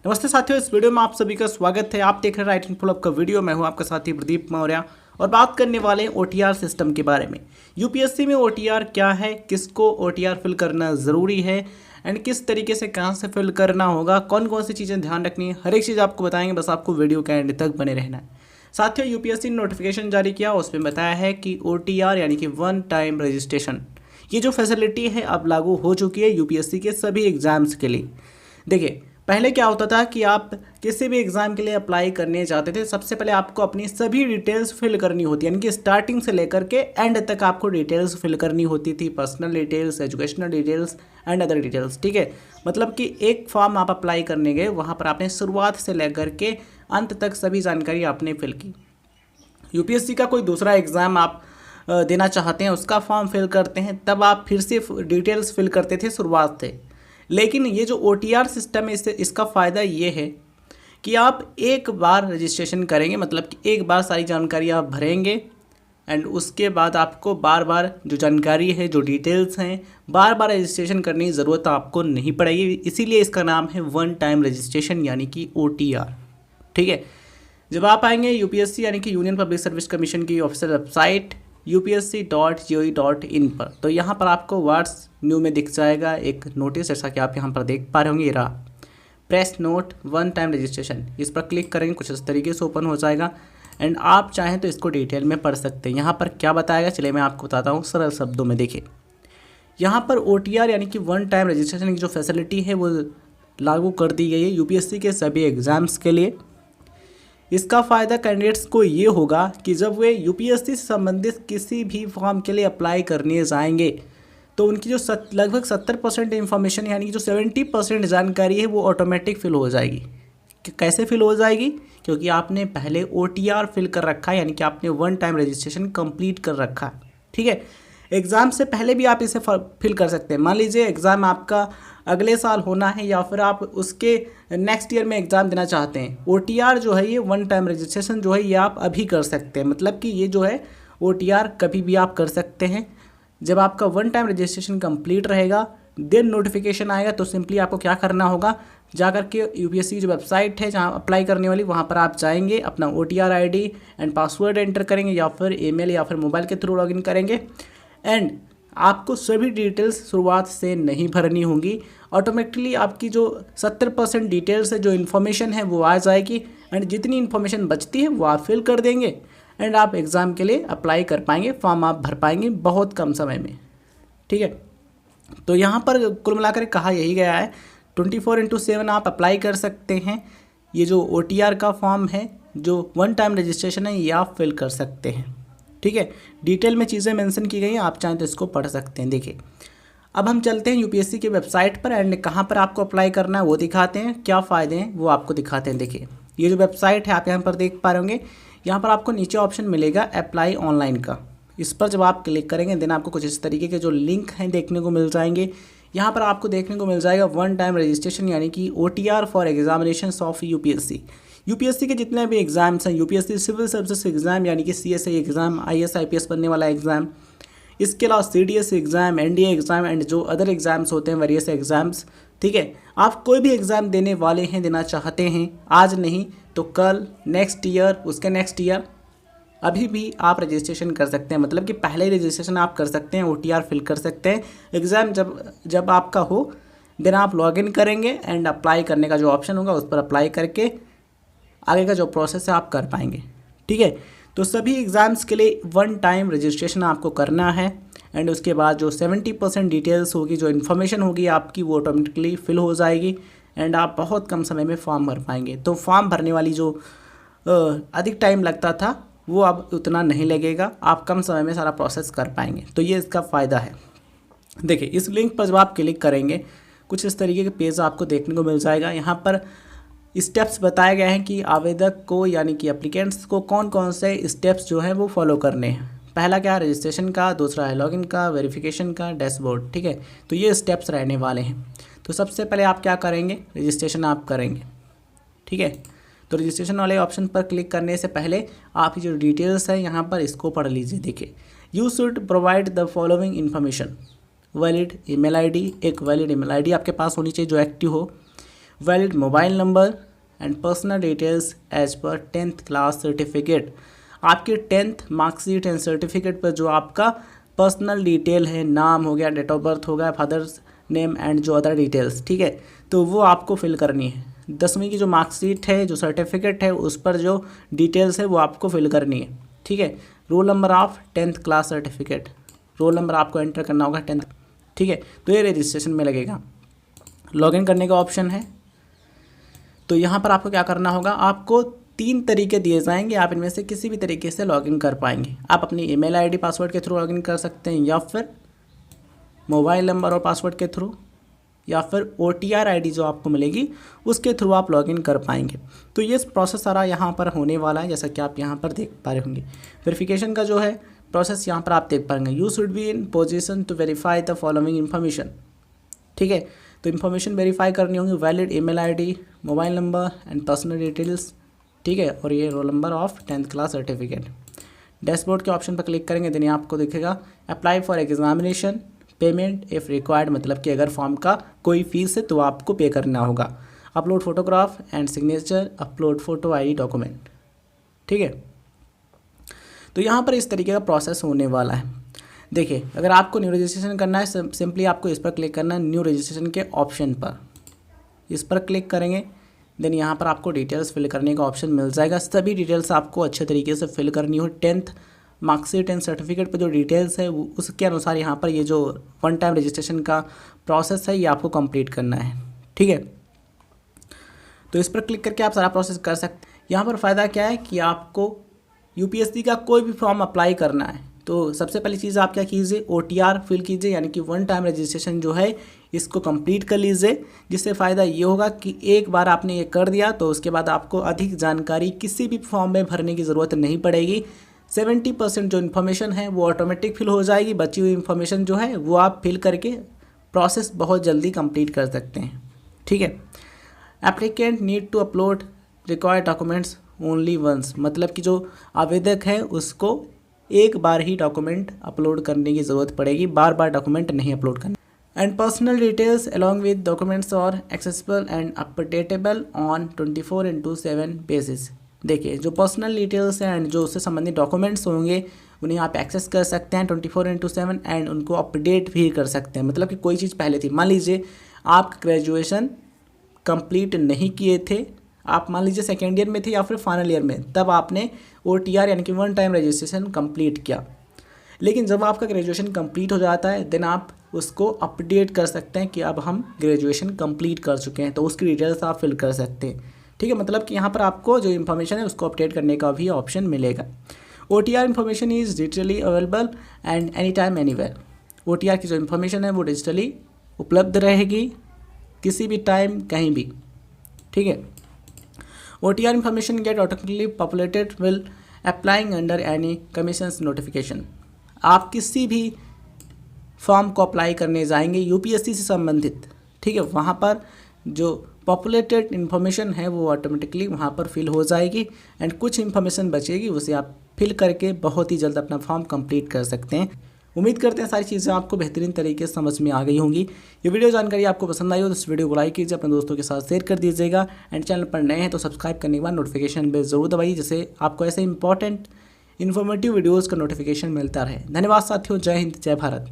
नमस्ते साथियों, इस वीडियो में आप सभी का स्वागत है। आप देख रहे हैं राइटिंग फॉलो अप का वीडियो। मैं हूं आपका साथी प्रदीप मौर्य और बात करने वाले हैं ओटीआर सिस्टम के बारे में। यूपीएससी में ओटीआर क्या है, किसको ओटीआर फिल करना ज़रूरी है एंड किस तरीके से कहां से फिल करना होगा, कौन कौन सी चीज़ें ध्यान रखनी है, हर एक चीज़ आपको बताएंगे। बस आपको वीडियो के एंड तक बने रहना है। साथियों, यूपीएससी ने नोटिफिकेशन जारी किया, उसमें बताया है कि ओटीआर यानी कि वन टाइम रजिस्ट्रेशन, ये जो फैसिलिटी है अब लागू हो चुकी है यूपीएससी के सभी एग्जाम्स के लिए। देखिए, पहले क्या होता था कि आप किसी भी एग्ज़ाम के लिए अप्लाई करने जाते थे, सबसे पहले आपको अपनी सभी डिटेल्स फिल करनी होती है, यानी कि स्टार्टिंग से लेकर के एंड तक आपको डिटेल्स फिल करनी होती थी। Personal details, educational details and other details. ठीक है, मतलब कि एक फॉर्म आप अप्लाई करने गए, वहाँ पर आपने शुरुआत से लेकर के अंत तक सभी जानकारी आपने फिल की। यूपीएससी का कोई दूसरा एग्ज़ाम आप देना चाहते हैं, उसका फॉर्म फिल करते हैं, तब आप फिर से डिटेल्स फिल करते थे शुरुआत से। लेकिन ये जो ओटीआर सिस्टम है, इसका फ़ायदा ये है कि आप एक बार रजिस्ट्रेशन करेंगे, मतलब कि एक बार सारी जानकारी आप भरेंगे एंड उसके बाद आपको बार बार जो जानकारी है, जो डिटेल्स हैं, बार बार रजिस्ट्रेशन करने की ज़रूरत आपको नहीं पड़ेगी। इसीलिए इसका नाम है वन टाइम रजिस्ट्रेशन यानी कि ओटीआर। ठीक है, जब आप आएंगे यूपीएससी यानी कि यूनियन पब्लिक सर्विस कमीशन की ऑफिशियल वेबसाइट upsc.gov.in पर, तो यहाँ पर आपको व्हाट्स न्यू में दिख जाएगा एक नोटिस, जैसा कि आप यहाँ पर देख पा रहे होंगे। ये रहा, press note one time registration. इस पर क्लिक करेंगे, कुछ इस तरीके से ओपन हो जाएगा एंड आप चाहें तो इसको डिटेल में पढ़ सकते हैं। यहाँ पर क्या बताएगा, चलिए मैं आपको बताता हूँ सरल शब्दों में। देखिए, यहाँ पर ओटीआर यानी कि वन टाइम रजिस्ट्रेशन की जो फैसिलिटी है वो लागू कर दी गई है यूपीएससी के सभी एग्ज़ाम्स के लिए। इसका फ़ायदा कैंडिडेट्स को ये होगा कि जब वे यूपीएससी से संबंधित किसी भी फॉर्म के लिए अप्लाई करने जाएंगे तो उनकी जो लगभग 70% इन्फॉर्मेशन यानी कि जो 70% जानकारी है वो ऑटोमेटिक फिल हो जाएगी। कैसे फिल हो जाएगी? क्योंकि आपने पहले ओटीआर फिल कर रखा है, यानी कि आपने वन टाइम रजिस्ट्रेशन कंप्लीट कर रखा है। ठीक है, एग्ज़ाम से पहले भी आप इसे फिल कर सकते हैं। मान लीजिए एग्ज़ाम आपका अगले साल होना है या फिर आप उसके नेक्स्ट ईयर में एग्ज़ाम देना चाहते हैं, ओटीआर जो है ये वन टाइम रजिस्ट्रेशन जो है ये आप अभी कर सकते हैं। मतलब कि ये जो है ओटीआर कभी भी आप कर सकते हैं। जब आपका वन टाइम रजिस्ट्रेशन कंप्लीट रहेगा, देन नोटिफिकेशन आएगा, तो सिंपली आपको क्या करना होगा, जाकर के यूपीएससी की जो वेबसाइट है जहाँ अप्लाई करने वाली, वहाँ पर आप जाएंगे, अपना OTR ID and password enter करेंगे या फिर ईमेल या फिर मोबाइल के थ्रू लॉगिन करेंगे एंड आपको सभी डिटेल्स शुरुआत से नहीं भरनी होंगी। ऑटोमेटिकली आपकी जो 70% डिटेल्स है, जो इन्फॉर्मेशन है वो आ जाएगी एंड जितनी इन्फॉर्मेशन बचती है वो आप फिल कर देंगे एंड आप एग्ज़ाम के लिए अप्लाई कर पाएंगे, फॉर्म आप भर पाएंगे बहुत कम समय में। ठीक है, तो यहाँ पर कुल मिलाकर कहा यही गया है 24/7 आप अप्लाई कर सकते हैं। ये जो ओटीआर का फॉर्म है, जो वन टाइम रजिस्ट्रेशन है, ये आप फिल कर सकते हैं। ठीक है, डिटेल में चीज़ें मेंशन की गई हैं, आप चाहें तो इसको पढ़ सकते हैं। देखिए, अब हम चलते हैं यूपीएससी की वेबसाइट पर एंड कहाँ पर आपको अप्लाई करना है वो दिखाते हैं, क्या फ़ायदे हैं वो आपको दिखाते हैं। देखिए, ये जो वेबसाइट है आप यहाँ पर देख पा रहे होंगे, यहाँ पर आपको नीचे ऑप्शन मिलेगा अप्लाई ऑनलाइन का। इस पर जब आप क्लिक करेंगे देन आपको कुछ इस तरीके के जो लिंक हैं देखने को मिल जाएंगे। यहाँ पर आपको देखने को मिल जाएगा वन टाइम रजिस्ट्रेशन यानी कि OTR for examination of UPSC. UPSC के जितने भी एग्ज़ाम्स हैं, यूपीएससी सिविल सर्विसेज एग्ज़ाम यानी कि सीएसआई एग्ज़ाम, आईएएस आईपीएस बनने वाला एग्ज़ाम, इसके अलावा CDS exam, NDA exam and जो अदर एग्ज़ाम्स होते हैं वेरियस एग्ज़ाम्स। ठीक है, आप कोई भी एग्ज़ाम देने वाले हैं, देना चाहते हैं, आज नहीं तो कल, नेक्स्ट ईयर, उसके नेक्स्ट ईयर, अभी भी आप रजिस्ट्रेशन कर सकते हैं। मतलब कि पहले ही रजिस्ट्रेशन आप कर सकते हैं, ओटीआर फिल कर सकते हैं। एग्ज़ाम जब आपका हो देन आप लॉगिन करेंगे एंड अप्लाई करने का जो ऑप्शन होगा उस पर अप्लाई करके आगे का जो प्रोसेस है आप कर पाएंगे। ठीक है, तो सभी एग्ज़ाम्स के लिए वन टाइम रजिस्ट्रेशन आपको करना है एंड उसके बाद जो 70% डिटेल्स होगी, जो इन्फॉर्मेशन होगी आपकी, वो ऑटोमेटिकली फिल हो जाएगी एंड आप बहुत कम समय में फॉर्म भर पाएंगे। तो फॉर्म भरने वाली जो अधिक टाइम लगता था वो अब उतना नहीं लगेगा, आप कम समय में सारा प्रोसेस कर पाएंगे। तो ये इसका फ़ायदा है। देखिए, इस लिंक पर जब आप क्लिक करेंगे कुछ इस तरीके के पेज आपको देखने को मिल जाएगा। यहाँ पर स्टेप्स बताए गए हैं कि आवेदक को यानी कि एप्लीकेंट्स को कौन कौन से स्टेप्स जो हैं वो फॉलो करने हैं। पहला क्या है, रजिस्ट्रेशन का, दूसरा है लॉगिन का, वेरिफिकेशन का, डैशबोर्ड। ठीक है, तो ये स्टेप्स रहने वाले हैं। तो सबसे पहले आप क्या करेंगे, रजिस्ट्रेशन आप करेंगे। ठीक है, तो रजिस्ट्रेशन वाले ऑप्शन पर क्लिक करने से पहले आप जो डिटेल्स है यहाँ पर इसको पढ़ लीजिए। देखिए, you should provide the following information. Valid email ID, एक वैलिड ईमेल आईडी आपके पास होनी चाहिए जो एक्टिव हो। Valid mobile number and personal details as per 10th class certificate. आपके 10th मार्कशीट एंड सर्टिफिकेट पर जो आपका पर्सनल डिटेल है, नाम हो गया, डेट ऑफ बर्थ हो गया, फादर्स नेम एंड जो अदर डिटेल्स, ठीक है, तो वो आपको फिल करनी है। 10वीं की जो मार्कशीट है, जो सर्टिफिकेट है, उस पर जो डिटेल्स है वो आपको फिल करनी है, ठीक है। Role number of 10th class certificate, roll number आपको एंटर करना होगा 10th, ठीक है। तो ये रजिस्ट्रेशन में लगेगा। लॉगिन करने का ऑप्शन है, तो यहाँ पर आपको क्या करना होगा, आपको 3 तरीके दिए जाएंगे, आप इनमें से किसी भी तरीके से लॉगिन कर पाएंगे। आप अपनी ईमेल आईडी पासवर्ड के थ्रू लॉगिन कर सकते हैं, या फिर मोबाइल नंबर और पासवर्ड के थ्रू, या फिर OTR ID जो आपको मिलेगी उसके थ्रू आप लॉगिन कर पाएंगे। तो ये प्रोसेस सारा यहाँ पर होने वाला है, जैसा कि आप यहाँ पर देख पा रहे होंगे। वेरिफिकेशन का जो है प्रोसेस यहाँ पर आप देख पाएंगे। You should be in position to verify the following information, ठीक है। तो इन्फॉर्मेशन वेरीफाई करनी होगी, valid email ID, mobile number and personal details, ठीक है, और ये roll number of 10th class certificate. Dashboard के ऑप्शन पर क्लिक करेंगे, देन आपको दिखेगा apply for examination payment if required, मतलब कि अगर फॉर्म का कोई फीस है तो आपको पे करना होगा। Upload photograph and signature, upload photo ID document, ठीक है। तो यहाँ पर इस तरीके का प्रोसेस होने वाला है। देखिए, अगर आपको न्यू रजिस्ट्रेशन करना है, सिंपली आपको इस पर क्लिक करना है, न्यू रजिस्ट्रेशन के ऑप्शन पर इस पर क्लिक करेंगे, देन यहाँ पर आपको डिटेल्स फिल करने का ऑप्शन मिल जाएगा। सभी डिटेल्स आपको अच्छे तरीके से फिल करनी हो। 10th मार्कशीट एंड सर्टिफिकेट पर जो डिटेल्स है उसके अनुसार यहाँ पर ये जो 1 टाइम रजिस्ट्रेशन का प्रोसेस है ये आपको कंप्लीट करना है, ठीक है। तो इस पर क्लिक करके आप सारा प्रोसेस कर सकते हैं। यहाँ पर फ़ायदा क्या है कि आपको UPSC का कोई भी फॉर्म अप्लाई करना है तो सबसे पहली चीज़ आप क्या कीजिए, OTR फिल कीजिए, यानी कि 1 टाइम रजिस्ट्रेशन जो है इसको कंप्लीट कर लीजिए। जिससे फ़ायदा ये होगा कि एक बार आपने ये कर दिया तो उसके बाद आपको अधिक जानकारी किसी भी फॉर्म में भरने की ज़रूरत नहीं पड़ेगी। 70% जो इन्फॉर्मेशन है वो ऑटोमेटिक फिल हो जाएगी, बची हुई इन्फॉर्मेशन जो है वो आप फिल करके प्रोसेस बहुत जल्दी कंप्लीट कर सकते हैं, ठीक है। Applicant need to upload required documents only once, मतलब कि जो आवेदक है उसको एक बार ही डॉक्यूमेंट अपलोड करने की ज़रूरत पड़ेगी, बार बार डॉक्यूमेंट नहीं अपलोड करना। And personal details along with documents और accessible and updateable on 24/7 basis. देखिए, जो पर्सनल डिटेल्स हैं एंड जो उससे संबंधित डॉक्यूमेंट्स होंगे उन्हें आप एक्सेस कर सकते हैं 24/7 एंड उनको अपडेट भी कर सकते हैं। मतलब कि कोई चीज़ पहले थी, मान लीजिए आप ग्रेजुएशन कंप्लीट नहीं किए थे, आप मान लीजिए सेकेंड ईयर में थे या फिर फाइनल ईयर में, तब आपने OTR यानी कि 1 टाइम रजिस्ट्रेशन कंप्लीट किया। लेकिन जब आपका ग्रेजुएशन कंप्लीट हो जाता है देन आप उसको अपडेट कर सकते हैं कि अब हम ग्रेजुएशन कंप्लीट कर चुके हैं, तो उसकी डिटेल्स आप फिल कर सकते हैं, ठीक है। मतलब कि यहाँ पर आपको जो इन्फॉर्मेशन है उसको अपडेट करने का भी ऑप्शन मिलेगा। OTR information is digitally available and any time anywhere. OTR की जो इन्फॉर्मेशन है वो डिजिटली उपलब्ध रहेगी किसी भी टाइम कहीं भी, ठीक है। OTR information get automatically populated will applying under any commission's notification। आप किसी भी फॉर्म को अप्लाई करने जाएंगे UPSC से संबंधित, ठीक है, वहाँ पर जो पॉपुलेटेड इन्फॉर्मेशन है वो ऑटोमेटिकली वहाँ पर फिल हो जाएगी एंड कुछ इन्फॉर्मेशन बचेगी, उसे आप फिल करके बहुत ही जल्द अपना फॉर्म कंप्लीट कर सकते हैं। उम्मीद करते हैं सारी चीज़ें आपको बेहतरीन तरीके से समझ में आ गई होंगी। ये वीडियो जानकारी आपको पसंद आई हो तो इस वीडियो को लाइक कीजिए, अपने दोस्तों के साथ शेयर कर दीजिएगा एंड चैनल पर नए हैं तो सब्सक्राइब करने के बाद नोटिफिकेशन बेल जरूर दबाइए, जिससे आपको ऐसे इंपॉर्टेंट इन्फॉर्मेटिव वीडियोज़ का नोटिफिकेशन मिलता रहे। धन्यवाद साथियों, जय हिंद, जय भारत।